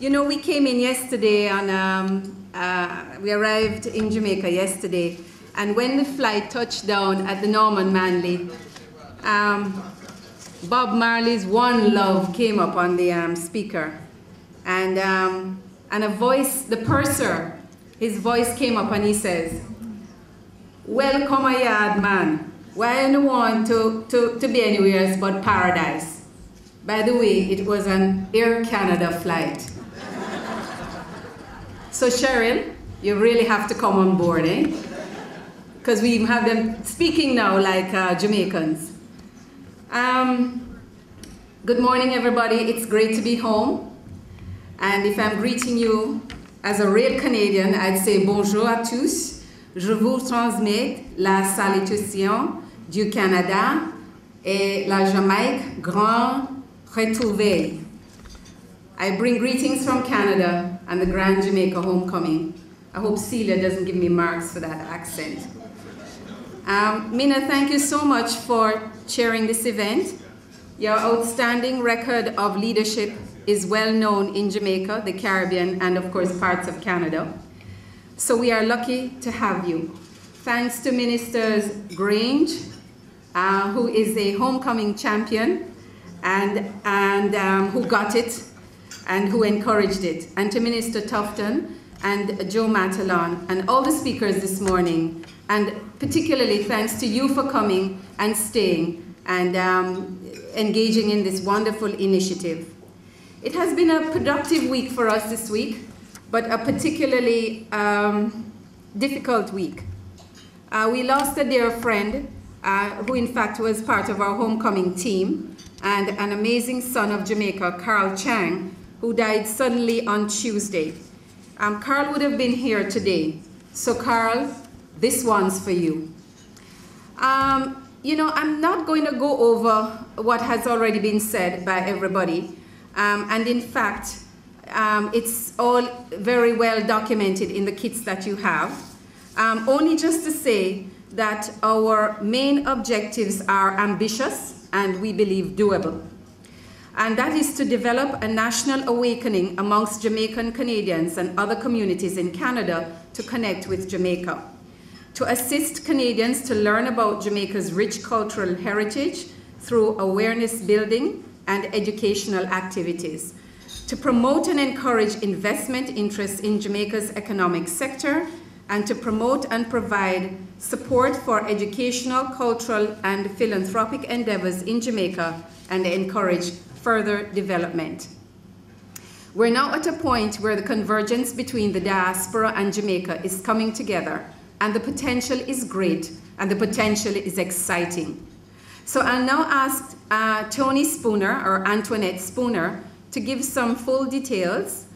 You know, we came in yesterday and we arrived in Jamaica yesterday, and when the flight touched down at the Norman Manley, Bob Marley's One Love came up on the speaker, and a voice, the purser, his voice came up and he says, "Welcome a yard man. Why you want to be anywhere else but paradise?" By the way, it was an Air Canada flight. So Cheryl, you really have to come on board, eh? Because we even have them speaking now like Jamaicans. Good morning, everybody. It's great to be home. And if I'm greeting you as a real Canadian, I'd say bonjour à tous. Je vous transmets la salutation du Canada et la Jamaïque grand retrouvaille. I bring greetings from Canada and the Grand Jamaica Homecoming. I hope Celia doesn't give me marks for that accent. Mina, thank you so much for chairing this event. Your outstanding record of leadership is well known in Jamaica, the Caribbean, and of course parts of Canada. So we are lucky to have you. Thanks to Ministers Grange, who is a homecoming champion and who got it and who encouraged it, and to Minister Tufton and Joe Matalon and all the speakers this morning, and particularly thanks to you for coming and staying and engaging in this wonderful initiative. It has been a productive week for us this week, but a particularly difficult week. We lost a dear friend who in fact was part of our homecoming team, and an amazing son of Jamaica, Carl Chang, who died suddenly on Tuesday. Carl would have been here today. So Carl, this one's for you. You know, I'm not going to go over what has already been said by everybody. And in fact, it's all very well documented in the kits that you have. Only just to say that our main objectives are ambitious and we believe doable. And that is to develop a national awakening amongst Jamaican Canadians and other communities in Canada to connect with Jamaica. To assist Canadians to learn about Jamaica's rich cultural heritage through awareness building and educational activities. To promote and encourage investment interests in Jamaica's economic sector, and to promote and provide support for educational, cultural, and philanthropic endeavors in Jamaica and encourage further development. We're now at a point where the convergence between the diaspora and Jamaica is coming together, and the potential is great, and the potential is exciting. So I'll now ask Tony Spooner, or Antoinette Spooner, to give some full details.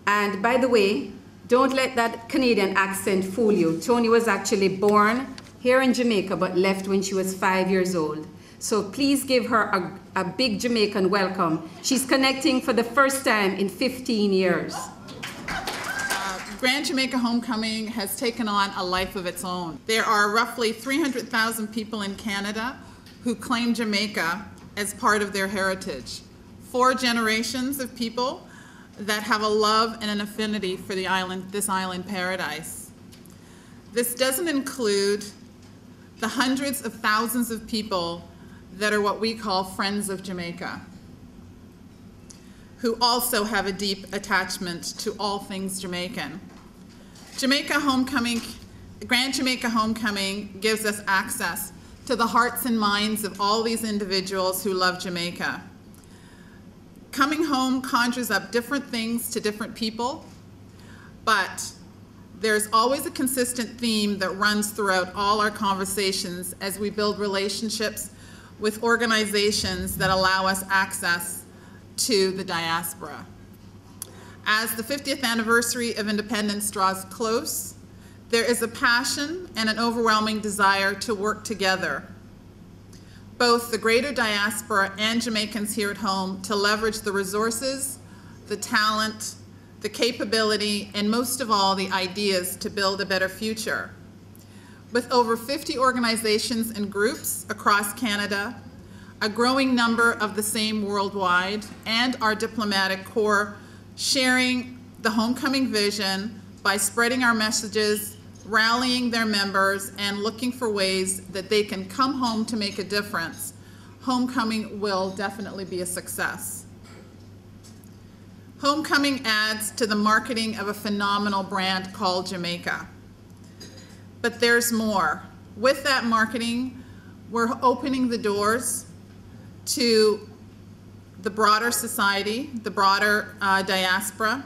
And by the way, don't let that Canadian accent fool you. Tony was actually born here in Jamaica, but left when she was 5 years old. So please give her a big Jamaican welcome. She's connecting for the first time in 15 years. Grand Jamaica Homecoming has taken on a life of its own. There are roughly 300,000 people in Canada who claim Jamaica as part of their heritage. 4 generations of people that have a love and an affinity for the island, this island paradise. This doesn't include the hundreds of thousands of people that are what we call Friends of Jamaica, who also have a deep attachment to all things Jamaican. Jamaica Homecoming, Grand Jamaica Homecoming gives us access to the hearts and minds of all these individuals who love Jamaica. Coming home conjures up different things to different people, but there's always a consistent theme that runs throughout all our conversations as we build relationships with organizations that allow us access to the diaspora. As the 50th anniversary of independence draws close, there is a passion and an overwhelming desire to work together, both the greater diaspora and Jamaicans here at home, to leverage the resources, the talent, the capability, and most of all, the ideas to build a better future. With over 50 organizations and groups across Canada, a growing number of the same worldwide, and our diplomatic corps sharing the homecoming vision by spreading our messages, rallying their members, and looking for ways that they can come home to make a difference, homecoming will definitely be a success. Homecoming adds to the marketing of a phenomenal brand called Jamaica. But there's more. With that marketing, we're opening the doors to the broader society, the broader diaspora.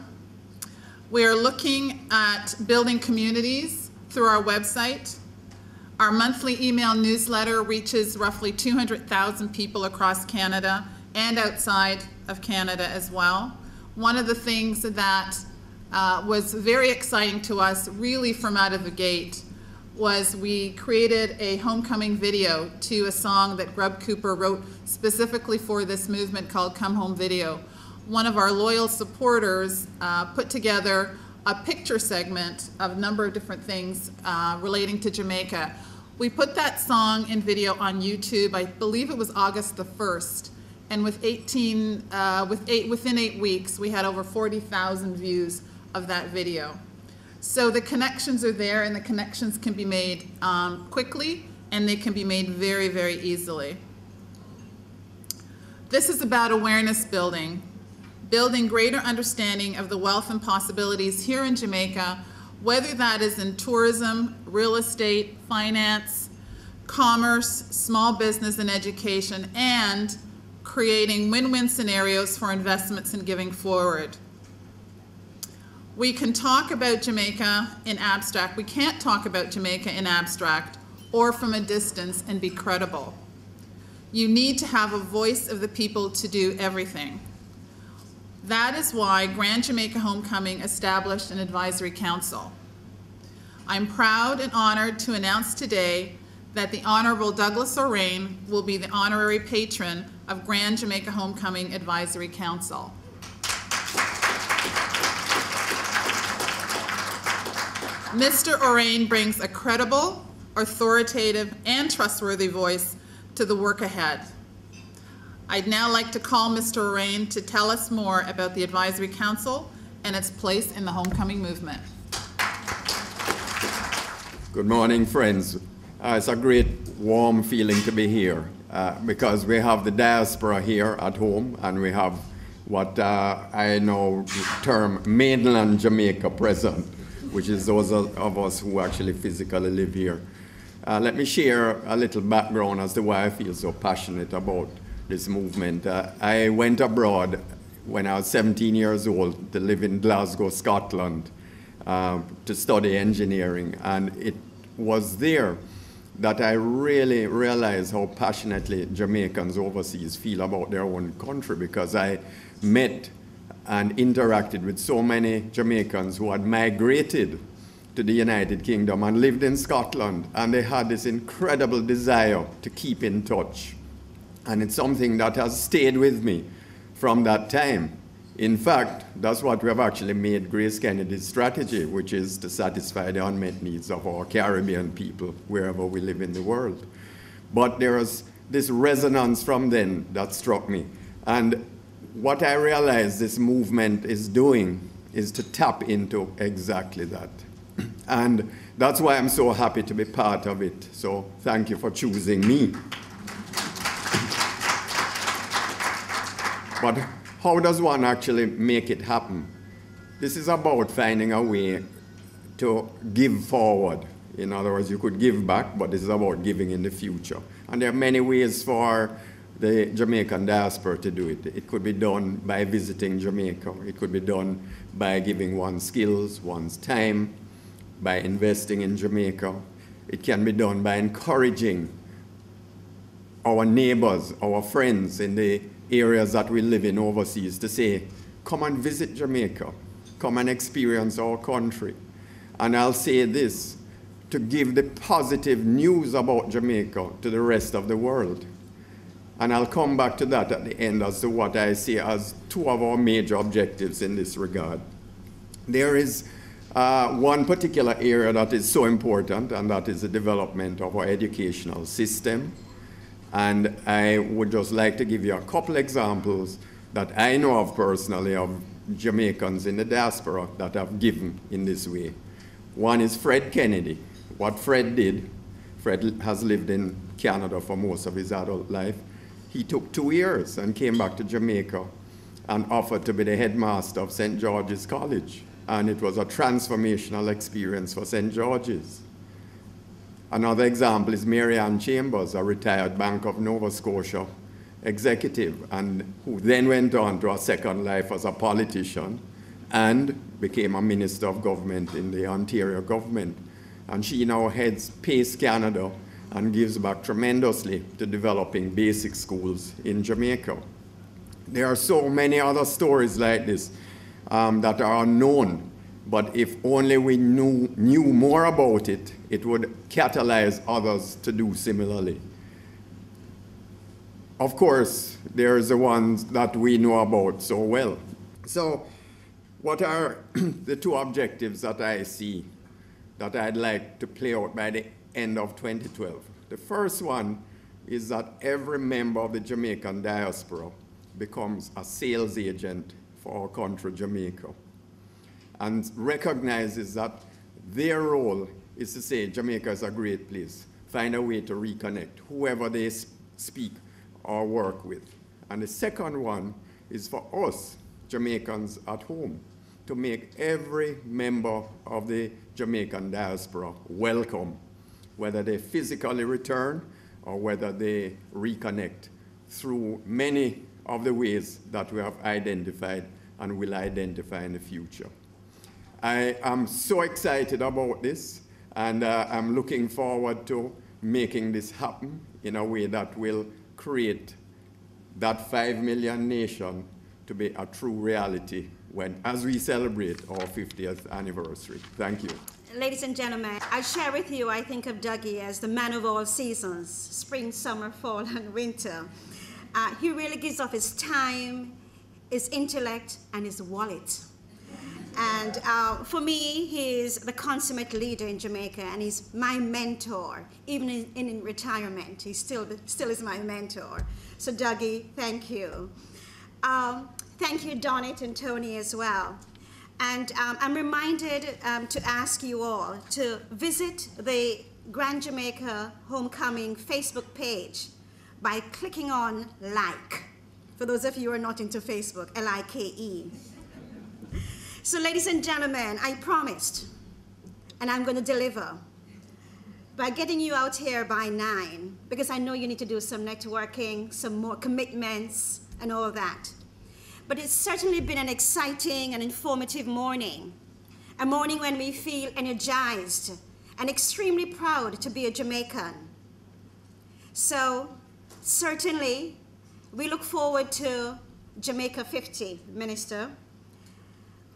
We are looking at building communities through our website. Our monthly email newsletter reaches roughly 200,000 people across Canada and outside of Canada as well. One of the things that was very exciting to us, really from out of the gate, was we created a homecoming video to a song that Grub Cooper wrote specifically for this movement called Come Home Video. One of our loyal supporters put together a picture segment of a number of different things relating to Jamaica. We put that song and video on YouTube, I believe it was August the 1st, and within 8 weeks, we had over 40,000 views of that video. So the connections are there, and the connections can be made quickly, and they can be made very, very easily. This is about awareness building, building greater understanding of the wealth and possibilities here in Jamaica, whether that is in tourism, real estate, finance, commerce, small business, and education, and creating win-win scenarios for investments and giving forward. We can talk about Jamaica in abstract. We can't talk about Jamaica in abstract or from a distance and be credible. You need to have a voice of the people to do everything. That is why Grand Jamaica Homecoming established an advisory council. I'm proud and honored to announce today that the Honorable Douglas O'Rain will be the honorary patron of Grand Jamaica Homecoming Advisory Council. Mr. O'Rain brings a credible, authoritative, and trustworthy voice to the work ahead. I'd now like to call Mr. O'Rain to tell us more about the Advisory Council and its place in the homecoming movement. Good morning, friends. It's a great warm feeling to be here because we have the diaspora here at home, and we have what I now term mainland Jamaica present, which is those of us who actually physically live here. Let me share a little background as to why I feel so passionate about this movement. I went abroad when I was 17 years old to live in Glasgow, Scotland, to study engineering, and it was there that I really realized how passionately Jamaicans overseas feel about their own country, because I met and interacted with so many Jamaicans who had migrated to the United Kingdom and lived in Scotland, and they had this incredible desire to keep in touch. And it's something that has stayed with me from that time. In fact, that's what we have actually made Grace Kennedy's strategy, which is to satisfy the unmet needs of our Caribbean people wherever we live in the world. But there was this resonance from then that struck me. And what I realized this movement is doing is to tap into exactly that. And that's why I'm so happy to be part of it. So thank you for choosing me. But how does one actually make it happen? This is about finding a way to give forward. In other words, you could give back, but this is about giving in the future. And there are many ways for the Jamaican diaspora to do it. It could be done by visiting Jamaica. It could be done by giving one's skills, one's time, by investing in Jamaica. It can be done by encouraging our neighbors, our friends in the areas that we live in overseas to say, come and visit Jamaica, come and experience our country. And I'll say this, to give the positive news about Jamaica to the rest of the world. And I'll come back to that at the end as to what I see as two of our major objectives in this regard. There is one particular area that is so important, and that is the development of our educational system. And I would just like to give you a couple examples that I know of personally of Jamaicans in the diaspora that have given in this way. One is Fred Kennedy. What Fred did, Fred has lived in Canada for most of his adult life. He took 2 years and came back to Jamaica and offered to be the headmaster of St. George's College. And it was a transformational experience for St. George's. Another example is Mary Ann Chambers, a retired Bank of Nova Scotia executive, and who then went on to a second life as a politician and became a minister of government in the Ontario government. And she now heads PACE Canada and gives back tremendously to developing basic schools in Jamaica. There are so many other stories like this that are unknown, but if only we knew more about it, it would catalyze others to do similarly. Of course, there's the ones that we know about so well. So what are the 2 objectives that I see that I'd like to play out by the end of 2012? The first one is that every member of the Jamaican diaspora becomes a sales agent for our country, Jamaica, and recognizes that their role is to say, Jamaica is a great place. Find a way to reconnect, whoever they speak or work with. And the second one is for us, Jamaicans at home, to make every member of the Jamaican diaspora welcome, whether they physically return or whether they reconnect through many of the ways that we have identified and will identify in the future. I am so excited about this, and I'm looking forward to making this happen in a way that will create that 5 million nation to be a true reality as we celebrate our 50th anniversary. Thank you. Ladies and gentlemen, I share with you, I think of Dougie as the man of all seasons, spring, summer, fall, and winter. He really gives off his time, his intellect, and his wallet. And for me, he's the consummate leader in Jamaica, and he's my mentor. Even in retirement, he still is my mentor. So Dougie, thank you. Thank you, Donit and Tony as well. And I'm reminded to ask you all to visit the Grand Jamaica Homecoming Facebook page by clicking on like. For those of you who are not into Facebook, L-I-K-E. So ladies and gentlemen, I promised, and I'm going to deliver, by getting you out here by 9, because I know you need to do some networking, some more commitments, and all that. But it's certainly been an exciting and informative morning, a morning when we feel energized and extremely proud to be a Jamaican. So certainly, we look forward to Jamaica 50, Minister.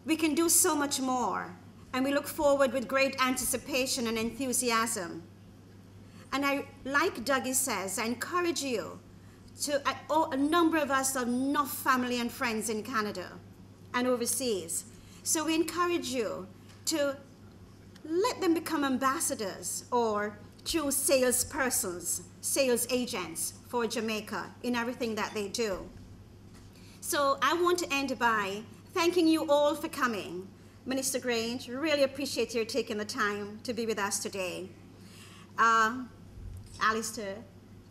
We can do so much more, and we look forward with great anticipation and enthusiasm. And like Dougie says, I encourage you to, a number of us have enough family and friends in Canada and overseas. So we encourage you to let them become ambassadors or true salespersons, sales agents for Jamaica in everything that they do. So I want to end by thanking you all for coming. Minister Grange, really appreciate your taking the time to be with us today. Alistair,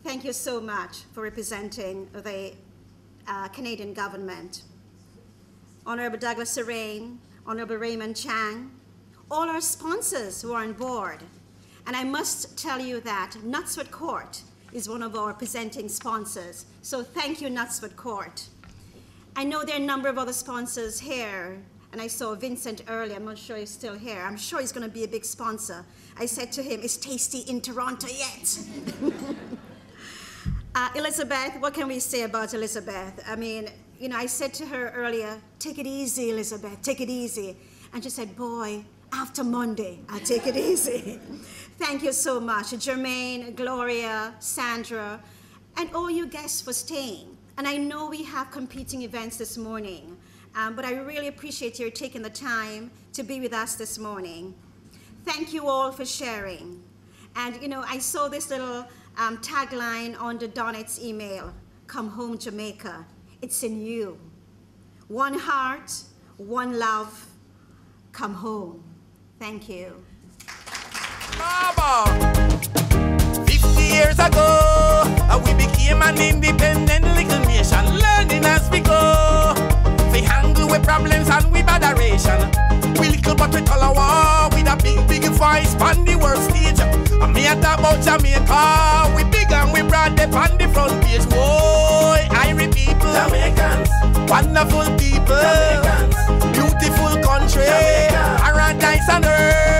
thank you so much for representing the Canadian government. Honorable Douglas Serrain, Honorable Raymond Chang, all our sponsors who are on board. And I must tell you that Knutsford Court is one of our presenting sponsors. So thank you, Knutsford Court. I know there are a number of other sponsors here, and I saw Vincent earlier. I'm not sure he's still here. I'm sure he's going to be a big sponsor. I said to him, is Tasty in Toronto yet? Elizabeth, what can we say about Elizabeth? I mean, you know, I said to her earlier, take it easy, Elizabeth, take it easy. And she said, boy, after Monday, I'll take it easy. Thank you so much, Jermaine, Gloria, Sandra, and all you guests for staying. And I know we have competing events this morning, but I really appreciate your taking the time to be with us this morning. Thank you all for sharing. And you know, I saw this little tagline on the Donit's email, Come Home Jamaica. It's in you. One heart, one love, come home. Thank you. Mama, 50 years ago, we became an independent little nation, learning as we go. We handle with problems and with adoration. We little but we color war with a big, big voice on the world stage. And me talk about Jamaica, we big and we broad up on the front page. Whoa, Irish people, Jamaicans, wonderful people, Jamaicans, beautiful country, Jamaica, paradise on earth.